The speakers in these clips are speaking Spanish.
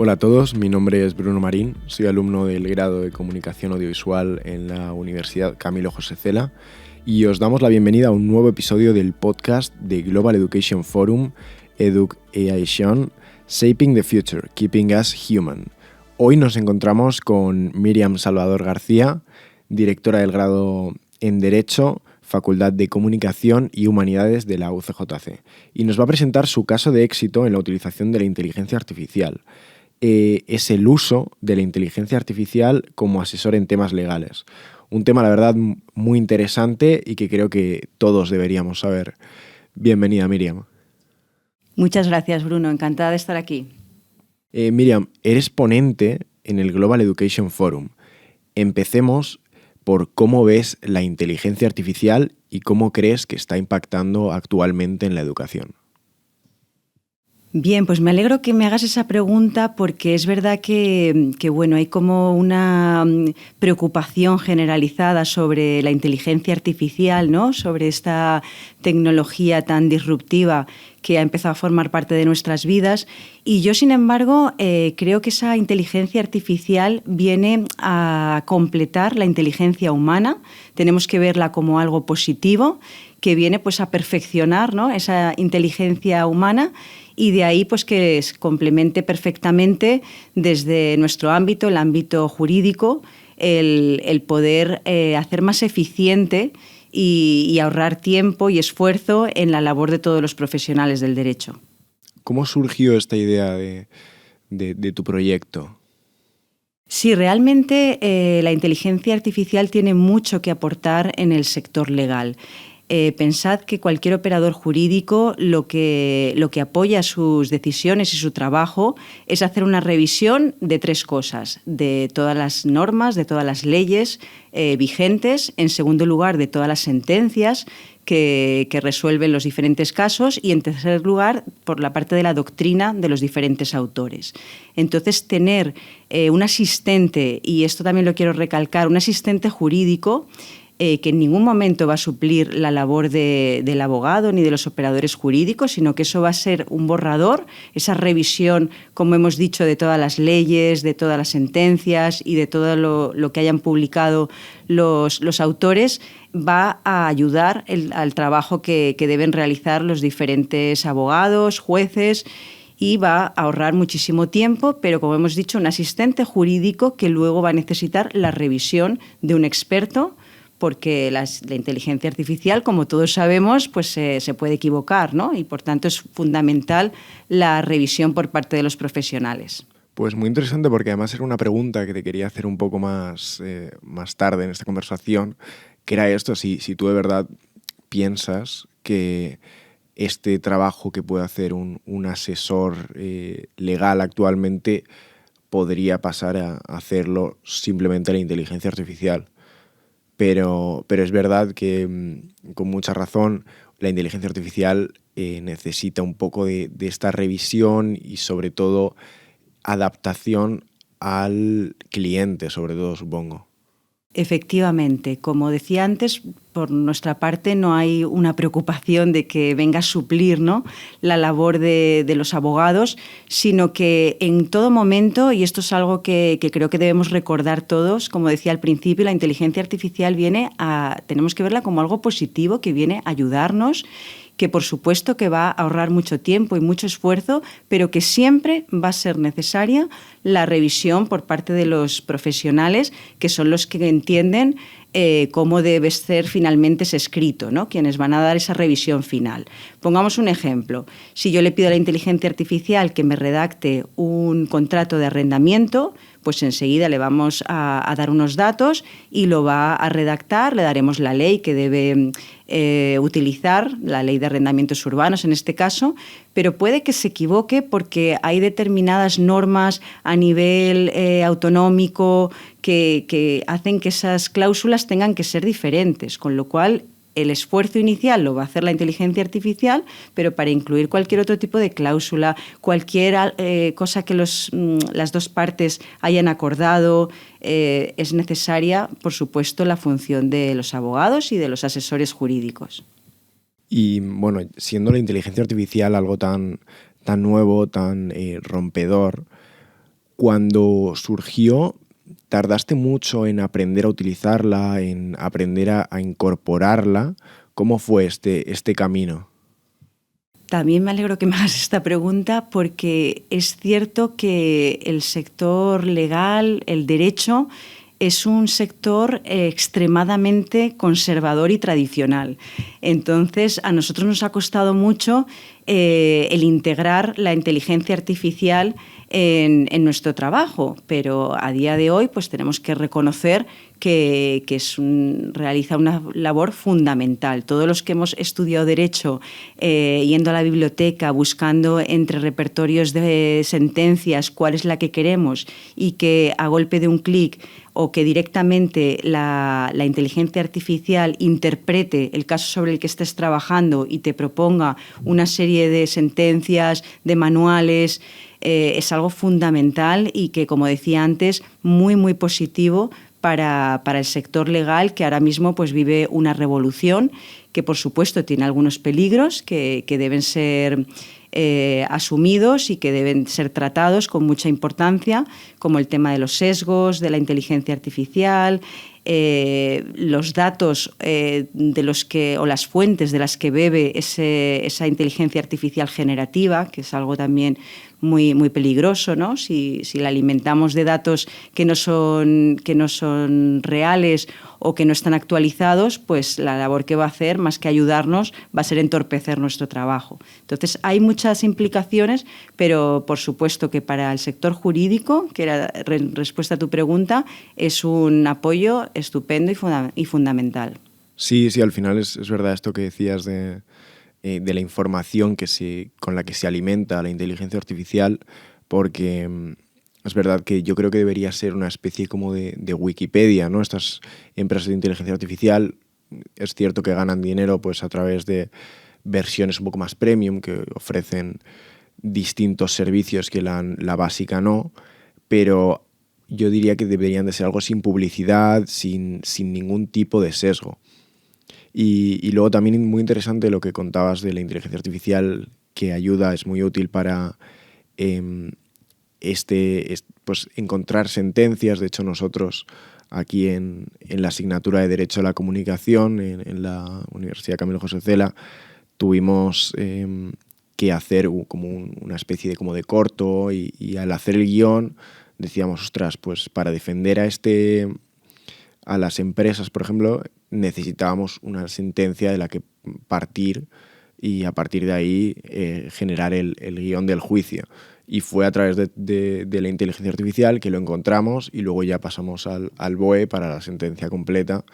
Hola a todos, mi nombre es Bruno Marín, soy alumno del grado de Comunicación Audiovisual en la Universidad Camilo José Cela y os damos la bienvenida a un nuevo episodio del podcast de Global Education Forum, EducAIation, Shaping the Future, Keeping Us Human. Hoy nos encontramos con Míriam Salvador García, directora del grado en Derecho, Facultad de Comunicación y Humanidades de la UCJC, y nos va a presentar su caso de éxito en la utilización de la inteligencia artificial. Es el uso de la inteligencia artificial como asesor en temas legales. Un tema, la verdad, muy interesante y que creo que todos deberíamos saber. Bienvenida, Míriam. Muchas gracias, Bruno. Encantada de estar aquí. Míriam, eres ponente en el Global Education Forum. Empecemos por cómo ves la inteligencia artificial y cómo crees que está impactando actualmente en la educación. Bien, pues me alegro que me hagas esa pregunta porque es verdad que hay como una preocupación generalizada sobre la inteligencia artificial, ¿no? Sobre esta tecnología tan disruptiva que ha empezado a formar parte de nuestras vidas. Y yo, sin embargo, creo que esa inteligencia artificial viene a completar la inteligencia humana. Tenemos que verla como algo positivo que viene pues, a perfeccionar, ¿no? Esa inteligencia humana. Y de ahí pues, que se complemente perfectamente desde nuestro ámbito, el ámbito jurídico, el poder hacer más eficiente y ahorrar tiempo y esfuerzo en la labor de todos los profesionales del derecho. ¿Cómo surgió esta idea de tu proyecto? Sí, realmente la inteligencia artificial tiene mucho que aportar en el sector legal. Pensad que cualquier operador jurídico lo que apoya sus decisiones y su trabajo es hacer una revisión de tres cosas: de todas las normas, de todas las leyes vigentes, en segundo lugar de todas las sentencias que resuelven los diferentes casos y en tercer lugar por la parte de la doctrina de los diferentes autores. Entonces tener un asistente, y esto también lo quiero recalcar, un asistente jurídico que en ningún momento va a suplir la labor del abogado ni de los operadores jurídicos, sino que eso va a ser un borrador, esa revisión, como hemos dicho, de todas las leyes, de todas las sentencias y de todo lo que hayan publicado los autores, va a ayudar al trabajo que deben realizar los diferentes abogados, jueces, y va a ahorrar muchísimo tiempo, pero como hemos dicho, un asistente jurídico que luego va a necesitar la revisión de un experto, porque la inteligencia artificial, como todos sabemos, pues se puede equivocar, ¿no? Y por tanto es fundamental la revisión por parte de los profesionales. Pues muy interesante, porque además era una pregunta que te quería hacer un poco más tarde en esta conversación, que era esto: si tú de verdad piensas que este trabajo que puede hacer un asesor legal actualmente podría pasar a hacerlo simplemente la inteligencia artificial. Pero es verdad que, con mucha razón, la inteligencia artificial necesita un poco de esta revisión y, sobre todo, adaptación al cliente, sobre todo, supongo. Efectivamente, como decía antes, por nuestra parte no hay una preocupación de que venga a suplir, ¿no?, la labor de los abogados, sino que en todo momento, y esto es algo que creo que debemos recordar todos, como decía al principio, la inteligencia artificial tenemos que verla como algo positivo, que viene a ayudarnos, que por supuesto que va a ahorrar mucho tiempo y mucho esfuerzo, pero que siempre va a ser necesaria la revisión por parte de los profesionales, que son los que entienden cómo debe ser finalmente ese escrito, ¿no?, quienes van a dar esa revisión final. Pongamos un ejemplo. Si yo le pido a la inteligencia artificial que me redacte un contrato de arrendamiento, pues enseguida le vamos a dar unos datos y lo va a redactar, le daremos la ley que debe utilizar, la ley de arrendamientos urbanos en este caso, pero puede que se equivoque porque hay determinadas normas a nivel autonómico que hacen que esas cláusulas tengan que ser diferentes, con lo cual el esfuerzo inicial lo va a hacer la inteligencia artificial, pero para incluir cualquier otro tipo de cláusula, cualquier cosa que las dos partes hayan acordado, es necesaria, por supuesto, la función de los abogados y de los asesores jurídicos. Y bueno, siendo la inteligencia artificial algo tan nuevo, tan rompedor, Cuando surgió, ¿tardaste mucho en aprender a utilizarla, en aprender a incorporarla? ¿Cómo fue este camino? También me alegro que me hagas esta pregunta porque es cierto que el sector legal, el derecho, es un sector extremadamente conservador y tradicional. Entonces, a nosotros nos ha costado mucho el integrar la inteligencia artificial en nuestro trabajo, pero a día de hoy pues tenemos que reconocer que realiza una labor fundamental. Todos los que hemos estudiado Derecho, yendo a la biblioteca, buscando entre repertorios de sentencias cuál es la que queremos y que a golpe de un clic o que directamente la inteligencia artificial interprete el caso sobre el que estés trabajando y te proponga una serie de sentencias, de manuales, es algo fundamental y que, como decía antes, muy, muy positivo para el sector legal, que ahora mismo pues vive una revolución que, por supuesto, tiene algunos peligros que deben ser asumidos y que deben ser tratados con mucha importancia, como el tema de los sesgos, de la inteligencia artificial, los datos de los que, o las fuentes de las que bebe esa inteligencia artificial generativa, que es algo también muy, muy peligroso, ¿no? Si la alimentamos de datos que no son reales o que no están actualizados, pues la labor que va a hacer, más que ayudarnos, va a ser entorpecer nuestro trabajo. Entonces, hay muchas implicaciones, pero por supuesto que para el sector jurídico, que era respuesta a tu pregunta, es un apoyo estupendo y fundamental. Sí, al final es verdad esto que decías de la información con la que se alimenta la inteligencia artificial, porque es verdad que yo creo que debería ser una especie como de Wikipedia, ¿no? Estas empresas de inteligencia artificial es cierto que ganan dinero pues, a través de versiones un poco más premium que ofrecen distintos servicios que la básica no, pero yo diría que deberían de ser algo sin publicidad, sin ningún tipo de sesgo. Y luego también muy interesante lo que contabas de la inteligencia artificial que ayuda, es muy útil para pues encontrar sentencias. De hecho, nosotros aquí en la asignatura de Derecho a la Comunicación en la Universidad Camilo José Cela tuvimos que hacer como una especie de corto y al hacer el guión decíamos, ostras, pues para defender a las empresas, por ejemplo, necesitábamos una sentencia de la que partir y a partir de ahí generar el guión del juicio. Y fue a través de la inteligencia artificial que lo encontramos y luego ya pasamos al BOE para la sentencia completa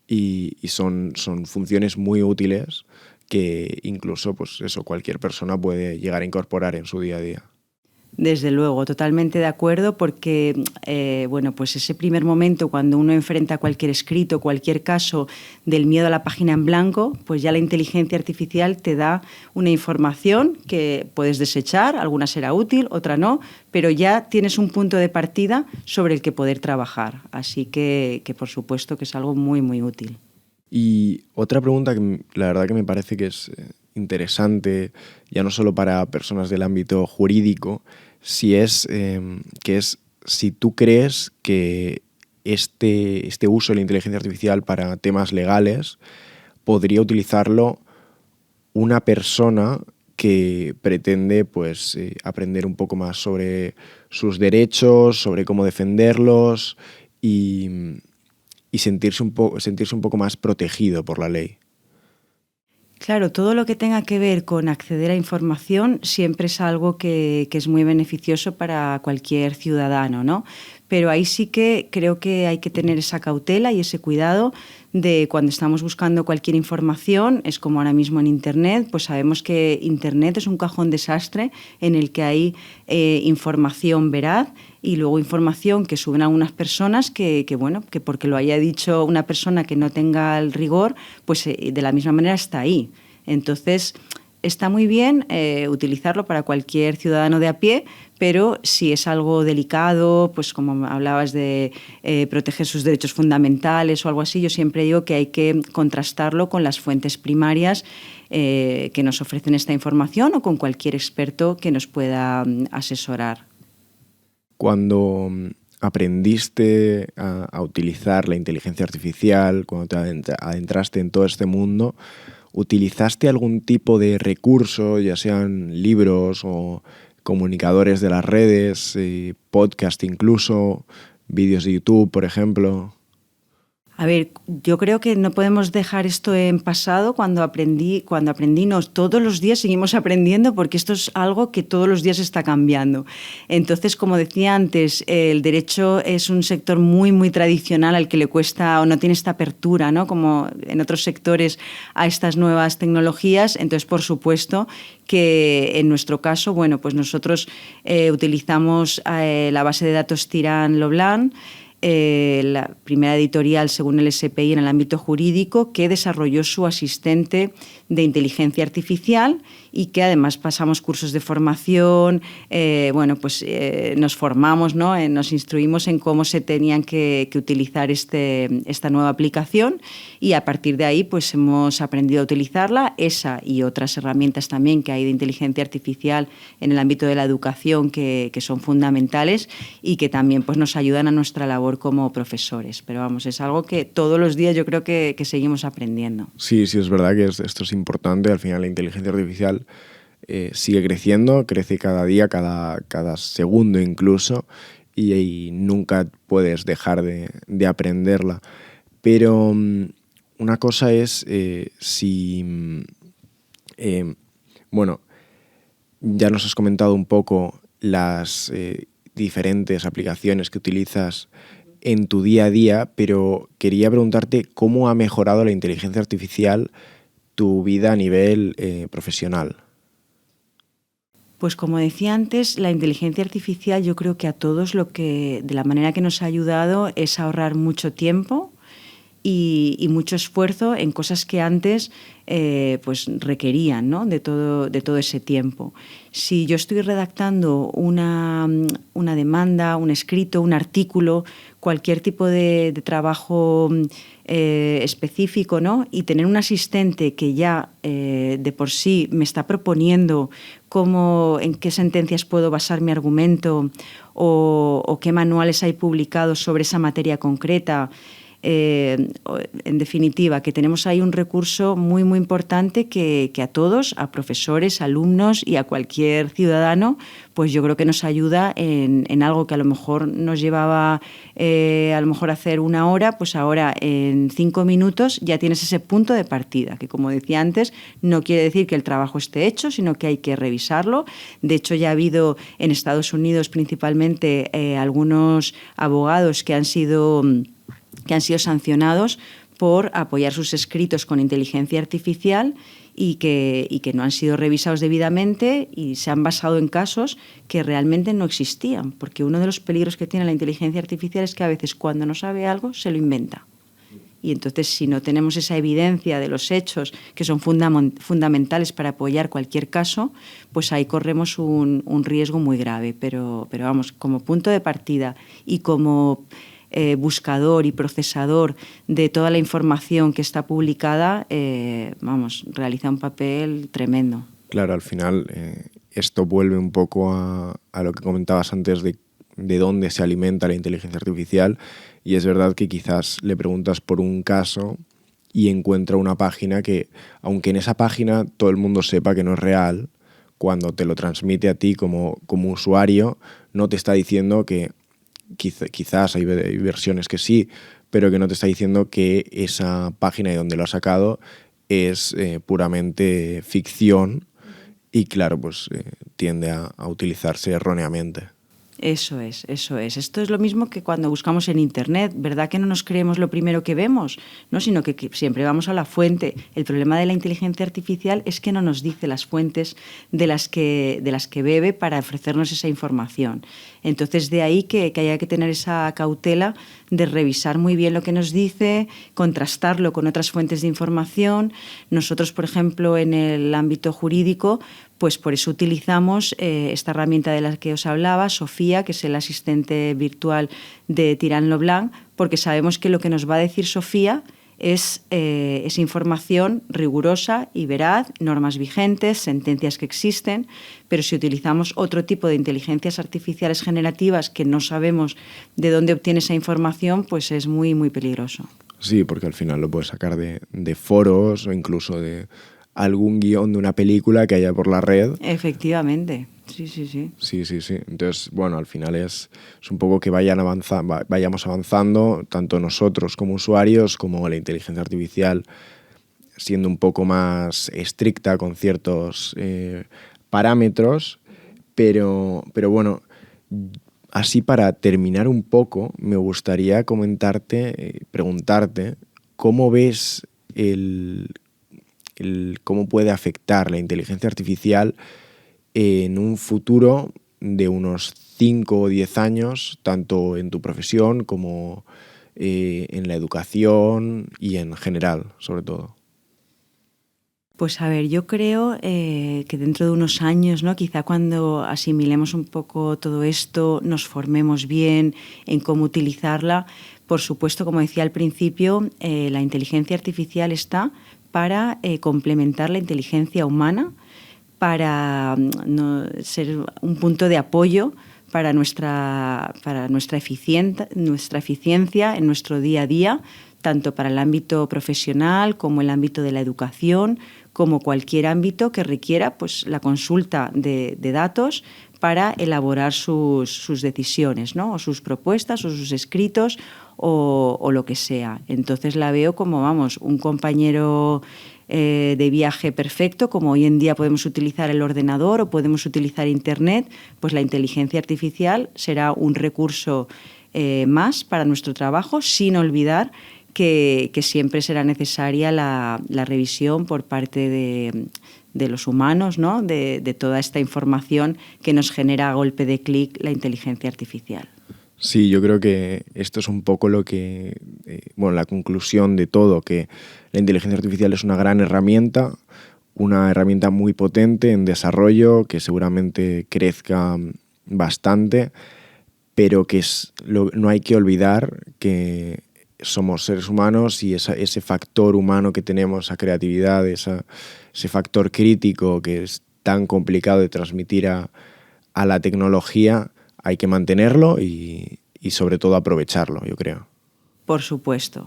y son funciones muy útiles que incluso pues eso, cualquier persona puede llegar a incorporar en su día a día. Desde luego, totalmente de acuerdo, porque pues ese primer momento cuando uno enfrenta cualquier escrito, cualquier caso del miedo a la página en blanco, pues ya la inteligencia artificial te da una información que puedes desechar, alguna será útil, otra no, pero ya tienes un punto de partida sobre el que poder trabajar. Así que por supuesto que es algo muy, muy útil. Y otra pregunta que la verdad que me parece que es interesante, ya no solo para personas del ámbito jurídico, que es si tú crees que este uso de la inteligencia artificial para temas legales podría utilizarlo una persona que pretende pues, aprender un poco más sobre sus derechos, sobre cómo defenderlos y sentirse un poco más protegido por la ley. Claro, todo lo que tenga que ver con acceder a información siempre es algo que es muy beneficioso para cualquier ciudadano, ¿no? Pero ahí sí que creo que hay que tener esa cautela y ese cuidado de cuando estamos buscando cualquier información, es como ahora mismo en Internet, pues sabemos que Internet es un cajón desastre en el que hay información veraz y luego información que suben algunas personas que porque lo haya dicho una persona que no tenga el rigor, pues de la misma manera está ahí. Entonces, está muy bien utilizarlo para cualquier ciudadano de a pie, pero si es algo delicado, pues como hablabas de proteger sus derechos fundamentales o algo así, yo siempre digo que hay que contrastarlo con las fuentes primarias que nos ofrecen esta información o con cualquier experto que nos pueda asesorar. Cuando aprendiste a utilizar la inteligencia artificial, cuando te adentraste en todo este mundo, ¿utilizaste algún tipo de recurso, ya sean libros o comunicadores de las redes, podcast incluso, vídeos de YouTube, por ejemplo? A ver, yo creo que no podemos dejar esto en pasado. Cuando aprendí, todos los días seguimos aprendiendo, porque esto es algo que todos los días está cambiando. Entonces, como decía antes, el derecho es un sector muy, muy tradicional al que le cuesta o no tiene esta apertura, ¿no?, como en otros sectores, a estas nuevas tecnologías. Entonces, por supuesto que en nuestro caso, bueno, pues nosotros utilizamos la base de datos Tirán-Lo-Blanc, la primera editorial según el SPI en el ámbito jurídico, que desarrolló su asistente de inteligencia artificial y que además pasamos cursos de formación, nos formamos, ¿no?, nos instruimos en cómo se tenían que utilizar esta nueva aplicación, y a partir de ahí pues hemos aprendido a utilizarla, esa y otras herramientas también que hay de inteligencia artificial en el ámbito de la educación que son fundamentales y que también pues nos ayudan a nuestra labor como profesores. Pero vamos, es algo que todos los días yo creo que seguimos aprendiendo. Sí, es verdad que esto es importante. Al final la inteligencia artificial sigue creciendo, crece cada día, cada segundo incluso, y nunca puedes dejar de aprenderla. Pero una cosa es ya nos has comentado un poco las diferentes aplicaciones que utilizas en tu día a día, pero quería preguntarte cómo ha mejorado la inteligencia artificial tu vida a nivel profesional. Pues como decía antes, la inteligencia artificial yo creo que a todos de la manera que nos ha ayudado es ahorrar mucho tiempo y mucho esfuerzo en cosas que antes pues requerían, ¿no?, de todo ese tiempo. Si yo estoy redactando una demanda, un escrito, un artículo, cualquier tipo de trabajo específico, ¿no?, y tener un asistente que ya de por sí me está proponiendo en qué sentencias puedo basar mi argumento o qué manuales hay publicados sobre esa materia concreta. En definitiva, que tenemos ahí un recurso muy, muy importante que a todos, a profesores, alumnos y a cualquier ciudadano, pues yo creo que nos ayuda en algo que a lo mejor nos llevaba a lo mejor hacer 1 hora, pues ahora en 5 minutos ya tienes ese punto de partida, que como decía antes, no quiere decir que el trabajo esté hecho, sino que hay que revisarlo. De hecho, ya ha habido en Estados Unidos principalmente algunos abogados que han sido sancionados por apoyar sus escritos con inteligencia artificial y que no han sido revisados debidamente y se han basado en casos que realmente no existían, porque uno de los peligros que tiene la inteligencia artificial es que a veces cuando no sabe algo se lo inventa. Y entonces, si no tenemos esa evidencia de los hechos que son fundamentales para apoyar cualquier caso, pues ahí corremos un riesgo muy grave. Pero vamos, como punto de partida y como buscador y procesador de toda la información que está publicada, realiza un papel tremendo. Claro, al final esto vuelve un poco a lo que comentabas antes de dónde se alimenta la inteligencia artificial, y es verdad que quizás le preguntas por un caso y encuentra una página que, aunque en esa página todo el mundo sepa que no es real, cuando te lo transmite a ti como usuario, no te está diciendo que quizás hay versiones que sí, pero que no te está diciendo que esa página de donde lo ha sacado es puramente ficción, y claro, pues tiende a utilizarse erróneamente. Eso es. Esto es lo mismo que cuando buscamos en Internet, ¿verdad que no nos creemos lo primero que vemos? ¿No? Sino que siempre vamos a la fuente. El problema de la inteligencia artificial es que no nos dice las fuentes de las que bebe para ofrecernos esa información. Entonces, de ahí que haya que tener esa cautela de revisar muy bien lo que nos dice, contrastarlo con otras fuentes de información. Nosotros, por ejemplo, en el ámbito jurídico, pues por eso utilizamos esta herramienta de la que os hablaba, Sofía, que es el asistente virtual de Tirán-Lo-Blanc, porque sabemos que lo que nos va a decir Sofía es información rigurosa y veraz, normas vigentes, sentencias que existen, pero si utilizamos otro tipo de inteligencias artificiales generativas que no sabemos de dónde obtiene esa información, pues es muy, muy peligroso. Sí, porque al final lo puedes sacar de foros o incluso de algún guión de una película que haya por la red. Efectivamente, sí. Sí. Entonces, bueno, al final es un poco que vayamos avanzando, tanto nosotros como usuarios, como la inteligencia artificial, siendo un poco más estricta con ciertos parámetros, pero bueno, así para terminar un poco, me gustaría preguntarte, ¿cómo ves cómo puede afectar la inteligencia artificial en un futuro de unos 5 o 10 años, tanto en tu profesión como en la educación y en general, sobre todo? Pues a ver, yo creo que dentro de unos años, ¿no? Quizá cuando asimilemos un poco todo esto, nos formemos bien en cómo utilizarla. Por supuesto, como decía al principio, la inteligencia artificial está para complementar la inteligencia humana, para ser un punto de apoyo para nuestra eficiencia en nuestro día a día, tanto para el ámbito profesional como el ámbito de la educación, como cualquier ámbito que requiera pues, la consulta de datos para elaborar sus decisiones, ¿no? O sus propuestas o sus escritos o lo que sea. Entonces la veo como, un compañero de viaje perfecto, como hoy en día podemos utilizar el ordenador o podemos utilizar Internet, pues la inteligencia artificial será un recurso más para nuestro trabajo, sin olvidar que siempre será necesaria la revisión por parte de los humanos, ¿no? de toda esta información que nos genera a golpe de clic la inteligencia artificial. Sí, yo creo que esto es un poco lo que, la conclusión de todo, que la inteligencia artificial es una gran herramienta, una herramienta muy potente en desarrollo, que seguramente crezca bastante, pero que no hay que olvidar que somos seres humanos y ese factor humano que tenemos, esa creatividad, ese factor crítico que es tan complicado de transmitir a la tecnología, hay que mantenerlo y sobre todo aprovecharlo, yo creo. Por supuesto.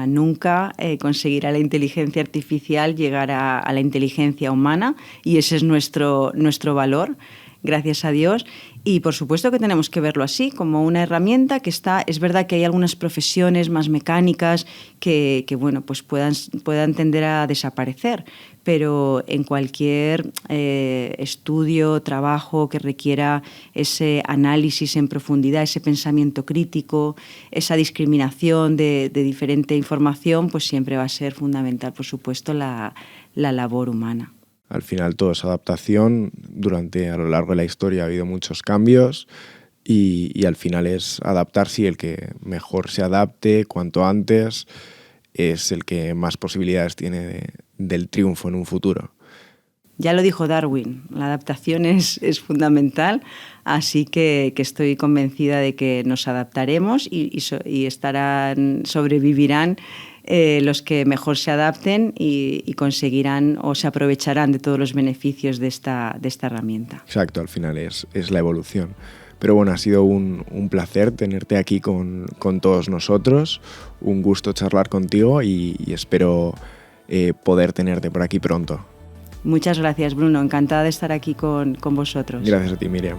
Nunca conseguirá la inteligencia artificial llegar a la inteligencia humana, y ese es nuestro valor, gracias a Dios. Y por supuesto que tenemos que verlo así, como una herramienta que está. Es verdad que hay algunas profesiones más mecánicas que pues puedan tender a desaparecer, pero en cualquier estudio, trabajo que requiera ese análisis en profundidad, ese pensamiento crítico, esa discriminación de diferente información, pues siempre va a ser fundamental, por supuesto, la labor humana. Al final todo es adaptación. A lo largo de la historia ha habido muchos cambios y al final es adaptarse, y el que mejor se adapte cuanto antes es el que más posibilidades tiene del triunfo en un futuro. Ya lo dijo Darwin, la adaptación es fundamental, así que estoy convencida de que nos adaptaremos y sobrevivirán los que mejor se adapten y conseguirán o se aprovecharán de todos los beneficios de esta herramienta. Exacto, al final es la evolución. Pero bueno, ha sido un placer tenerte aquí con todos nosotros, un gusto charlar contigo y espero poder tenerte por aquí pronto. Muchas gracias, Bruno. Encantada de estar aquí con vosotros. Gracias a ti, Miriam.